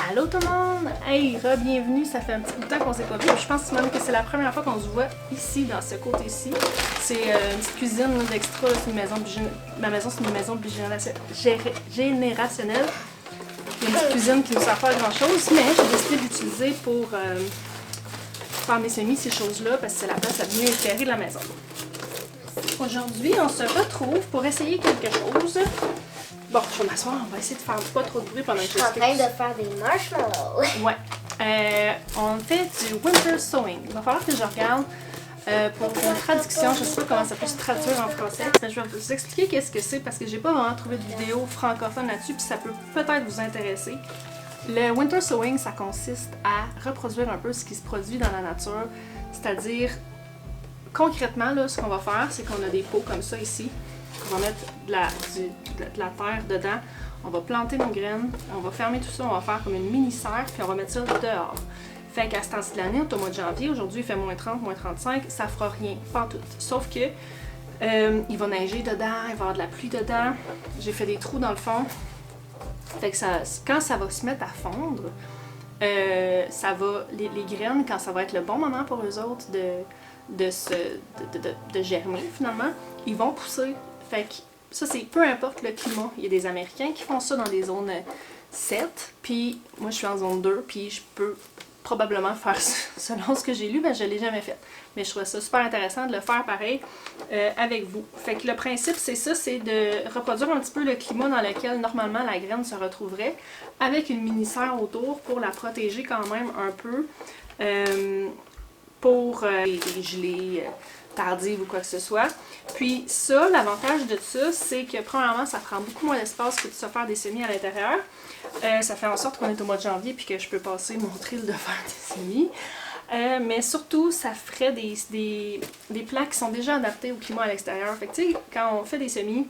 Allô tout le monde! Hey, re-bienvenue, ça fait un petit bout de temps qu'on s'est pas vu. Je pense même que c'est la première fois qu'on se voit ici, dans ce côté-ci. C'est une petite cuisine d'extra, c'est une maison ma maison c'est une maison générationnelle. Il y a une petite cuisine qui ne sert pas à grand chose, mais j'ai décidé d'utiliser pour faire mes semis, ces choses-là, parce que c'est la place la mieux éclairée de la maison. Aujourd'hui, on se retrouve pour essayer quelque chose. Bon, je vais m'asseoir, on va essayer de faire pas trop de bruit pendant que je suis en train de faire des marshmallows. Ouais. On fait du winter sewing. Il va falloir que je regarde pour une traduction. Je ne sais pas comment ça peut se traduire en français. Je vais vous expliquer qu'est-ce que c'est parce que j'ai pas vraiment trouvé de vidéo francophone là-dessus, puis ça peut peut-être vous intéresser. Le winter sewing, ça consiste à reproduire un peu ce qui se produit dans la nature, c'est-à-dire concrètement, là, ce qu'on va faire, c'est qu'on a des pots comme ça ici. On va mettre de la terre dedans, on va planter nos graines, on va fermer tout ça, on va faire comme une mini-serre, puis on va mettre ça dehors. Fait qu'à ce temps-ci de l'année, au mois de janvier, aujourd'hui il fait moins 30, moins 35, ça fera rien, pas tout. Sauf que il va neiger dedans, il va y avoir de la pluie dedans, j'ai fait des trous dans le fond. Fait que quand ça va se mettre à fondre, ça va, les graines, quand ça va être le bon moment pour eux autres de germer finalement, ils vont pousser. Fait que ça, c'est peu importe le climat. Il y a des Américains qui font ça dans des zones 7, puis moi je suis en zone 2, puis je peux probablement faire ça. Selon ce que j'ai lu, ben je ne l'ai jamais fait. Mais je trouvais ça super intéressant de le faire pareil avec vous. Fait que le principe, c'est ça, c'est de reproduire un petit peu le climat dans lequel normalement la graine se retrouverait, avec une mini-serre autour pour la protéger quand même un peu pour les gelées tardives ou quoi que ce soit. Puis ça, l'avantage de ça, c'est que premièrement, ça prend beaucoup moins d'espace que de se faire des semis à l'intérieur. Ça fait en sorte qu'on est au mois de janvier puis que je peux passer mon thrill de faire des semis. Mais surtout, ça ferait des plants qui sont déjà adaptés au climat à l'extérieur. Fait que tu sais, quand on fait des semis,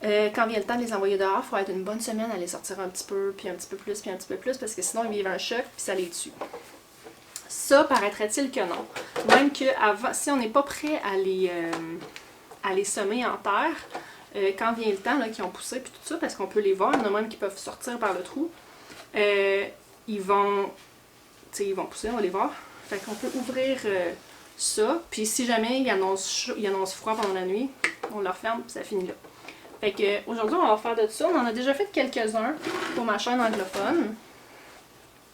quand vient le temps de les envoyer dehors, il faut être une bonne semaine à les sortir un petit peu, puis un petit peu plus, puis un petit peu plus, parce que sinon ils vivent un choc puis ça les tue. Ça, paraîtrait-il que non. Même que avant, si on n'est pas prêt à les semer en terre, quand vient le temps qu'ils ont poussé puis tout ça, parce qu'on peut les voir, il y en a même qui peuvent sortir par le trou, ils vont pousser, on va les voir. Fait qu'on peut ouvrir ça, puis si jamais il annonce froid pendant la nuit, on le referme puis ça finit là. Fait que aujourd'hui, on va faire de ça. On en a déjà fait quelques-uns pour ma chaîne anglophone.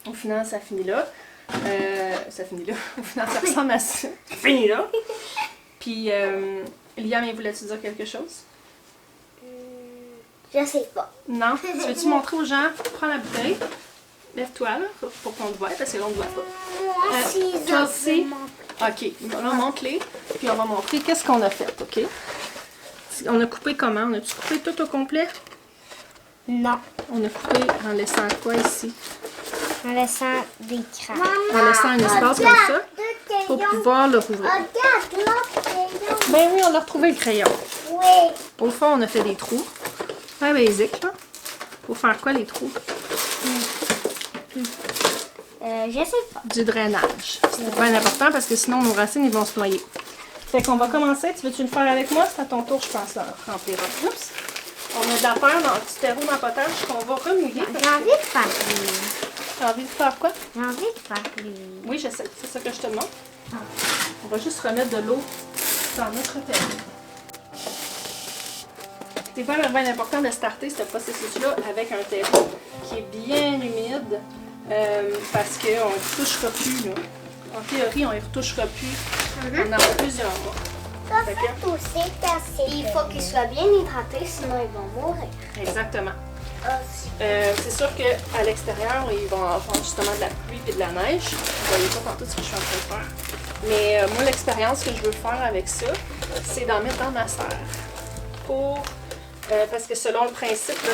Au final, ça finit là. Ça finit là. Au final, ça ressemble à ça. Ça finit là. Puis, Liam, voulais-tu dire quelque chose? Je sais pas. Non? Tu veux-tu montrer aux gens? Prends la bouteille. Lève-toi, là, pour qu'on te voie, parce que là, on ne te voit pas. Toi aussi? OK. Là, montre-les. Puis, on va montrer qu'est-ce qu'on a fait, OK? On a coupé comment? On a-tu coupé tout au complet? Non. On a coupé en laissant quoi ici? En laissant des crânes. En laissant un espace comme ça pour pouvoir le rouvrir. Regarde, l'autre crayon. Ben oui, on a retrouvé le crayon. Oui. Au fond, on a fait des trous. Très basique, là. Pour faire quoi, les trous? Je sais pas. Du drainage. C'est bien important parce que sinon, nos racines, ils vont se noyer. Fait qu'on va commencer. Tu veux-tu le faire avec moi? C'est à ton tour, je pense, là, remplir. Oups! On a de la terre dans le petit terreau d'empotage qu'on va remouiller. J'ai envie de faire les... T'as envie de faire quoi? J'ai envie de faire les... Oui, je sais. C'est ça que je te demande. On va juste remettre de l'eau dans notre terreau. C'est vraiment bien important de starter ce processus-là avec un terreau qui est bien humide parce qu'on ne retouchera plus. Là. En théorie, on ne retouchera plus pendant plusieurs mois. Ça fait pousser il faut qu'ils soient bien hydratés, sinon ils vont mourir. Exactement. C'est sûr qu'à l'extérieur, ils vont avoir justement de la pluie et de la neige. Vous voyez pas tantôt ce que je suis en train de faire. Mais moi, l'expérience que je veux faire avec ça, c'est d'en mettre dans ma serre. Parce que selon le principe, là,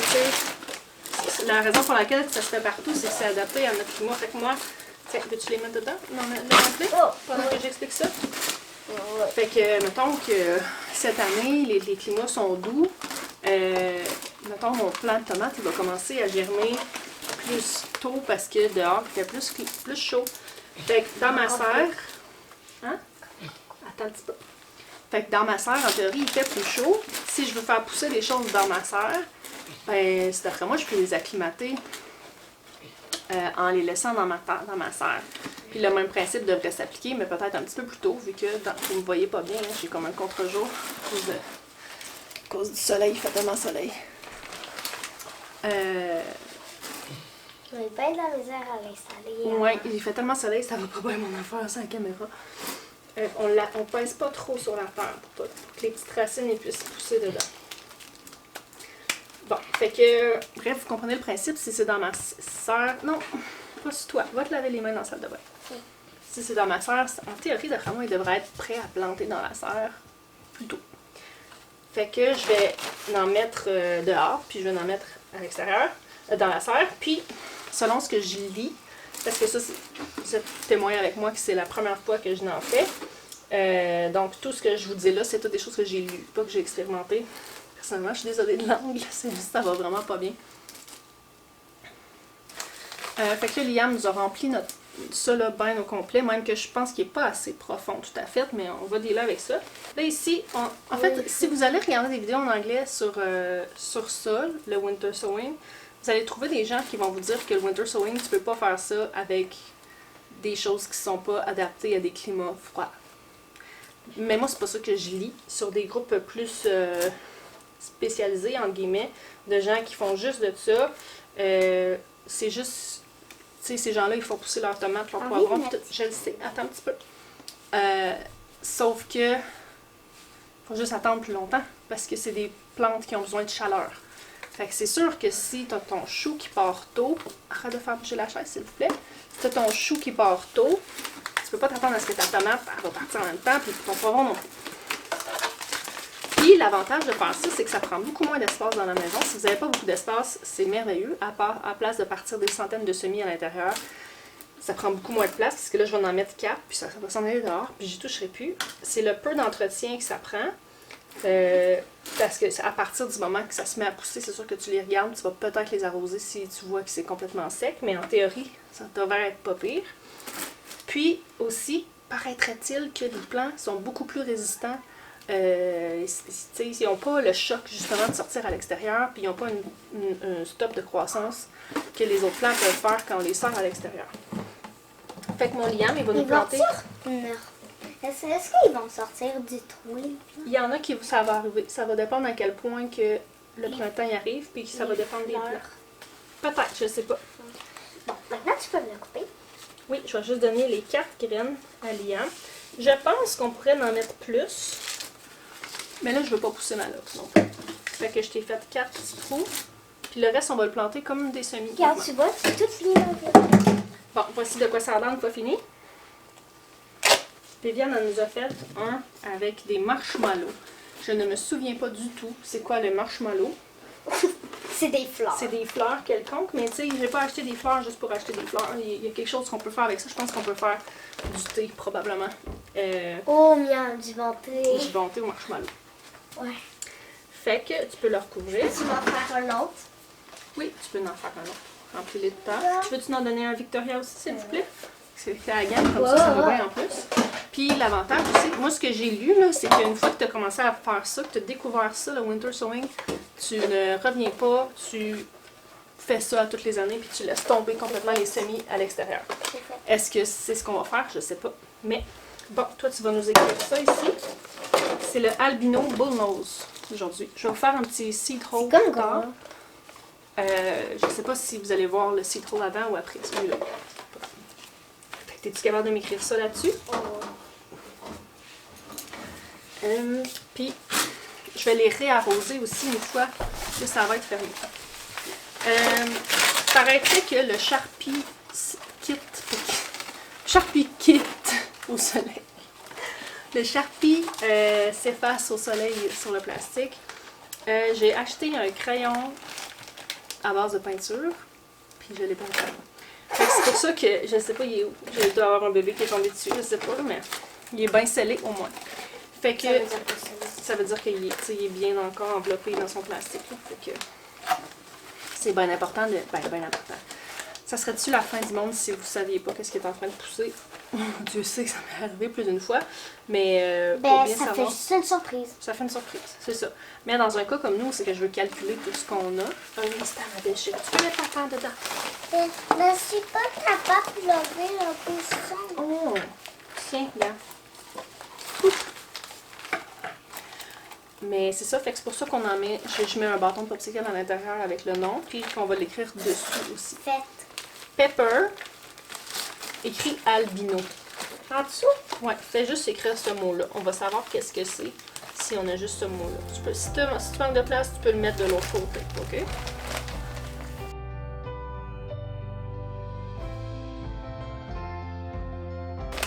la raison pour laquelle ça se fait partout, c'est que c'est adapté à notre climat. Fait que moi, tiens, veux-tu les mettre dedans? Non, pendant que j'explique ça. Fait que, mettons que cette année, les climats sont doux. Mettons, mon plant de tomates, il va commencer à germer plus tôt parce que dehors, il fait plus chaud. Fait que dans ma serre... Hein? Attends un petit peu. Fait que dans ma serre, en théorie, il fait plus chaud. Si je veux faire pousser des choses dans ma serre, ben, c'est d'après moi, je peux les acclimater en les laissant dans ma serre. Puis le même principe devrait s'appliquer, mais peut-être un petit peu plus tôt, vu que vous ne me voyez pas bien, hein, j'ai comme un contre-jour à cause du soleil, il fait tellement soleil. J'ai pas de la misère à l'installer. Oui, il fait tellement soleil, ça va pas bien mon affaire sans la caméra. On pèse pas trop sur la terre pour que les petites racines puissent pousser dedans. Bon, fait que, bref, vous comprenez le principe, si c'est dans ma serre, non, pas sur toi, va te laver les mains dans la salle de bain. Oui. Si c'est dans ma serre, en théorie, d'après moi, il devrait être prêt à planter dans la serre plus tôt. Fait que je vais en mettre dehors, puis je vais en mettre à l'extérieur, dans la serre, puis selon ce que je lis, parce que ça, c'est témoin avec moi que c'est la première fois que je n'en fais. Donc, tout ce que je vous dis là, c'est toutes des choses que j'ai lues, pas que j'ai expérimenté. Personnellement, je suis désolée de l'angle, ça va vraiment pas bien. Fait que là, Liam nous a rempli ça là, bien au complet, même que je pense qu'il n'est pas assez profond tout à fait, mais on va dealer avec ça. Là ici, en fait, si vous allez regarder des vidéos en anglais sur ça, le winter sewing, vous allez trouver des gens qui vont vous dire que le winter sewing, tu peux pas faire ça avec des choses qui sont pas adaptées à des climats froids. Mais moi, c'est pas ça que je lis. Sur des groupes plus spécialisés, entre guillemets, de gens qui font juste de ça, c'est juste... Tu sais, ces gens-là, ils font pousser leurs tomates, leurs poivrons, je le sais, attends un petit peu. Sauf que, faut juste attendre plus longtemps, parce que c'est des plantes qui ont besoin de chaleur. Fait que c'est sûr que si tu as ton chou qui part tôt, arrête de faire bouger la chaise s'il vous plaît, si tu as ton chou qui part tôt, tu peux pas t'attendre à ce que ta tomate elle va partir en même temps, puis ton poivron non plus. Puis l'avantage de faire ça, c'est que ça prend beaucoup moins d'espace dans la maison. Si vous n'avez pas beaucoup d'espace, c'est merveilleux. À place de partir des centaines de semis à l'intérieur, ça prend beaucoup moins de place, parce que là, je vais en mettre 4, puis ça va s'en aller dehors, puis j'y toucherai plus. C'est le peu d'entretien que ça prend, parce que à partir du moment que ça se met à pousser, c'est sûr que tu les regardes, tu vas peut-être les arroser si tu vois que c'est complètement sec, mais en théorie, ça devrait être pas pire. Puis aussi, paraîtrait-il que les plants sont beaucoup plus résistants. Ils n'ont pas le choc justement de sortir à l'extérieur, puis ils n'ont pas un stop de croissance que les autres plants peuvent faire quand on les sort à l'extérieur. Fait que mon Liam, il va nous planter. Est-ce qu'ils vont sortir du trou? Il y en a qui ça va arriver. Ça va dépendre à quel point que le printemps y arrive, puis ça va dépendre des plants. Peut-être, je sais pas. Bon, maintenant tu peux me le couper. Oui, je vais juste donner les 4 graines à Liam. Je pense qu'on pourrait en mettre plus. Mais là, je veux pas pousser ma loque non plus. Fait que je t'ai fait 4 petits trous. Puis le reste, on va le planter comme des semis. Regarde, tu vois, c'est tout lié en fait. Bon, voici de quoi ça a l'air une fois fini. Viviane, elle nous a fait un avec des marshmallows. Je ne me souviens pas du tout c'est quoi le marshmallow. C'est des fleurs. C'est des fleurs quelconques, mais tu sais, j'ai pas acheté des fleurs juste pour acheter des fleurs. Il y a quelque chose qu'on peut faire avec ça. Je pense qu'on peut faire du thé, probablement. Oh, miam, du bon thé. Du bon thé au marshmallow. Ouais. Fait que tu peux le recouvrir. Tu vas faire un autre? Oui, tu peux en faire un autre. Remplis-les de terre. Tu veux-tu en donner un Victoria aussi, s'il vous plaît? C'est la gamme, comme ça va bien en plus. Puis l'avantage aussi, moi ce que j'ai lu, c'est qu'une fois que tu as commencé à faire ça, que tu as découvert ça, le winter sewing, tu ne reviens pas, tu fais ça toutes les années, puis tu laisses tomber complètement les semis à l'extérieur. Est-ce que c'est ce qu'on va faire? Je sais pas. Mais bon, toi tu vas nous écrire ça ici. C'est le Albino Bullnose aujourd'hui. Je vais vous faire un petit seed roll. C'est comme quoi? Je sais pas si vous allez voir le seed roll avant ou après celui-là. Es-tu capable de m'écrire ça là-dessus? Puis, je vais les réarroser aussi une fois que ça va être fermé. Paraîtrait que le Sharpie Kit au soleil. Le Sharpie s'efface au soleil sur le plastique. J'ai acheté un crayon à base de peinture, puis je l'ai pas encore. C'est pour ça que, je sais pas, il est où. Je dois avoir un bébé qui est tombé dessus, je sais pas, mais il est bien scellé au moins. Fait que, ça veut dire qu'il est bien encore enveloppé dans son plastique. Là. Fait que, c'est bien important de... Ben important. Ça serait-tu la fin du monde si vous saviez pas qu'est-ce qui est en train de pousser Dieu sait que ça m'est arrivé plus d'une fois, mais pour Ben, bien ça savoir... fait juste une surprise. Ça fait une surprise, c'est ça. Mais dans un cas comme nous, c'est que je veux calculer tout ce qu'on a. Un instant, ma belle chérie. Tu peux mettre ta paire dedans. Mais je suis pas capable de lever un peu ça. Oh! Tiens, regarde. Ouf. Mais c'est ça, fait que c'est pour ça qu'on en met... Je mets un bâton de popsicle à l'intérieur avec le nom, puis qu'on va l'écrire dessus aussi. Faites. Pepper, écrit albino. En dessous? Ouais, fais juste écrire ce mot-là. On va savoir qu'est-ce que c'est si on a juste ce mot-là. Si tu manques de place, tu peux le mettre de l'autre côté, ok?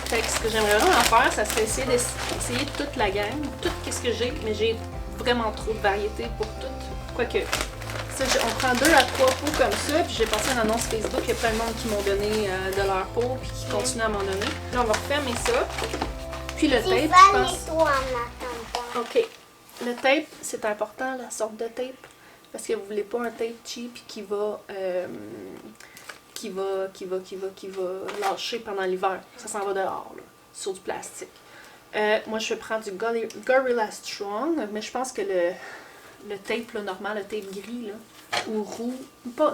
Fait que ce que j'aimerais vraiment faire, ça serait essayer toute la gamme, tout ce que j'ai, mais j'ai vraiment trop de variété pour tout. Quoique, ça, on prend 2 à 3 pots comme ça, puis j'ai passé une annonce Facebook, il y a plein de monde qui m'ont donné de leur pot, puis qui continuent à m'en donner. Là, on va refermer ça. Puis le tape, je pense... toi en attendant. Ok. Le tape, c'est important, la sorte de tape, parce que vous voulez pas un tape cheap qui va lâcher pendant l'hiver. Ça s'en va dehors, là, sur du plastique. Moi, je vais prendre du Gorilla Strong, mais je pense que le tape là, normal, le tape gris, là, ou rouge,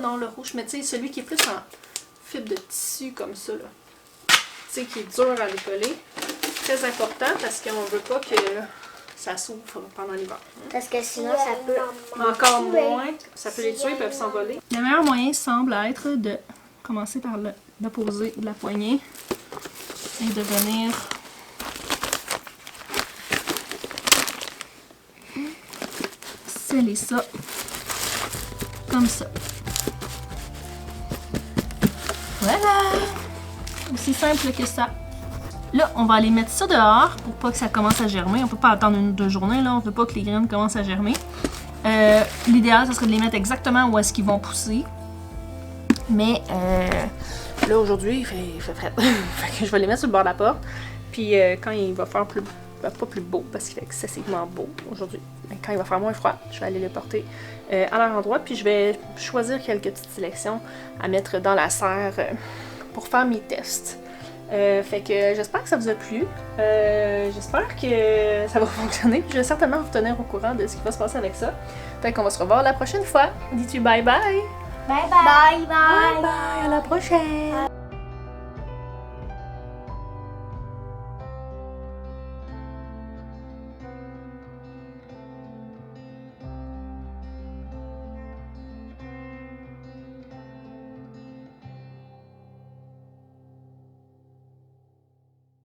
non, le rouge, mais tu sais, celui qui est plus en fibre de tissu comme ça, là. Tu sais, qui est dur à décoller. Très important parce qu'on veut pas que ça s'ouvre pendant l'hiver. Parce que sinon, ça peut... Encore moins, ça peut les tuer, ils peuvent s'envoler. Le meilleur moyen semble être de commencer par l'opposé de la poignée et de venir sceller ça comme ça. Voilà! Aussi simple que ça. Là, on va aller mettre ça dehors pour pas que ça commence à germer. On peut pas attendre 1 ou 2 journées, là. On veut pas que les graines commencent à germer. L'idéal, ce serait de les mettre exactement où est-ce qu'ils vont pousser. Mais là, aujourd'hui, il fait frais. Fait que je vais les mettre sur le bord de la porte. Puis quand il va faire plus... pas plus beau, parce qu'il fait excessivement beau aujourd'hui. Mais quand il va faire moins froid, je vais aller les porter à leur endroit. Puis je vais choisir quelques petites sélections à mettre dans la serre pour faire mes tests. Fait que j'espère que ça vous a plu. J'espère que ça va fonctionner. Je vais certainement vous tenir au courant de ce qui va se passer avec ça. Fait qu'on va se revoir la prochaine fois. Dis-tu bye bye? Bye bye! Bye bye! Bye bye, à la prochaine!